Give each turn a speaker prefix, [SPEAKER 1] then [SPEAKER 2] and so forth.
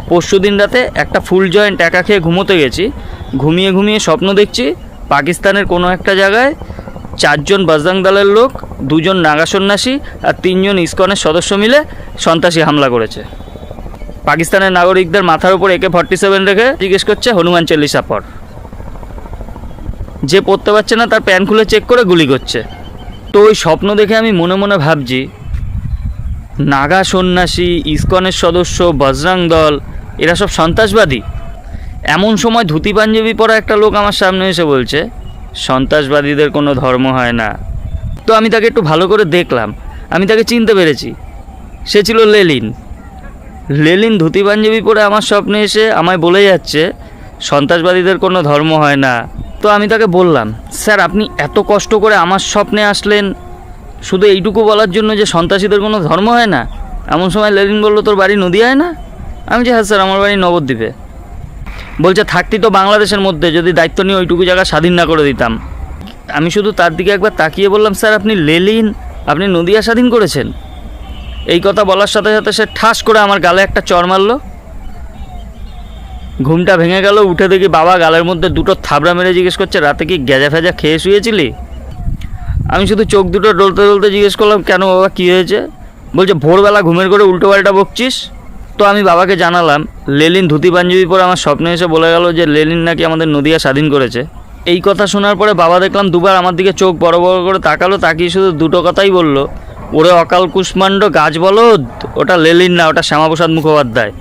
[SPEAKER 1] পরশুদিন রাতে একটা ফুল জয়েন্ট একা খেয়ে ঘুমোতে গেছি, ঘুমিয়ে ঘুমিয়ে স্বপ্ন দেখছি পাকিস্তানের কোনো একটা জায়গায় 4 জন বজরং দলের লোক, 2 জন নাগা সন্ন্যাসী আর 3 জন ইসকনের সদস্য মিলে সন্ত্রাসী হামলা করেছে। পাকিস্তানের নাগরিকদের মাথার উপর AK-47 রেখে জিজ্ঞেস করছে হনুমান চল্লিশা পড়। যে পড়তে পারছে না তার প্যান্ট খুলে চেক করে গুলি করছে। তো ওই স্বপ্ন দেখে আমি মনে মনে ভাবছি, নাগা সন্ন্যাসী, ইসকনের সদস্য, বজরং দল, এরা সব সন্ত্রাসবাদী। এমন সময় ধুতি পাঞ্জাবি পরা একটা লোক আমার সামনে এসে বলছে সন্ত্রাসবাদীদের কোনো ধর্ম হয় না। তো আমি তাকে একটু ভালো করে দেখলাম, আমি তাকে চিনতে পেরেছি। সে ছিল লেলিন। লেলিন ধুতি পাঞ্জাবি পরে আমার স্বপ্নে এসে আমায় বলে যাচ্ছে সন্ত্রাসবাদীদের কোনো ধর্ম হয় না। তো আমি তাকে বললাম, স্যার আপনি এত কষ্ট করে আমার স্বপ্নে আসলেন শুধু এইটুকু বলার জন্য যে সন্ত্রাসীদের কোনো ধর্ম হয় না? এমন সময় লেলিন বলল, তোর বাড়ি নদিয়ায় না? আমি যে হ্যাঁ স্যার, আমার বাড়ি নবদ্বীপে। বলছে থাকতি তো বাংলাদেশের মধ্যে, যদি দায়িত্ব নিয়ে ওইটুকু জায়গা স্বাধীন না করে দিতাম। আমি শুধু তার দিকে একবার তাকিয়ে বললাম, স্যার আপনি লেলিন, আপনি নদিয়া স্বাধীন করেছেন? এই কথা বলার সাথে সাথে সে ঠাস করে আমার গালে একটা চড় মারল। ঘুমটা ভেঙে গেল। উঠে দেখি বাবা গালের মধ্যে 2টো থাবড়া মেরে জিজ্ঞেস করছে, রাতে কি গেজা ফেজা খেয়ে শুয়েছিলি? আমি শুধু চোখ দুটো ডলতে ডলতে জিজ্ঞেস করলাম, কেন বাবা কী হয়েছে? বলছে ভোরবেলা ঘুমের করে উল্টো পাল্টা বকছিস। তো আমি বাবাকে জানালাম লেলিন ধুতি পাঞ্জাবি পরে আমার স্বপ্নে এসে বলে গেল যে লেলিন নাকি আমাদের নদিয়া স্বাধীন করেছে। এই কথা শোনার পরে বাবা দেখলাম দুবার আমার দিকে চোখ বড় বড় করে তাকালো, তাকিয়ে শুধু 2টো কথাই বলল, ওরে অকাল কুষ্মাণ্ড গাছ বলদ, ওটা লেলিন না, ওটা শ্যামাপ্রসাদ মুখোপাধ্যায়।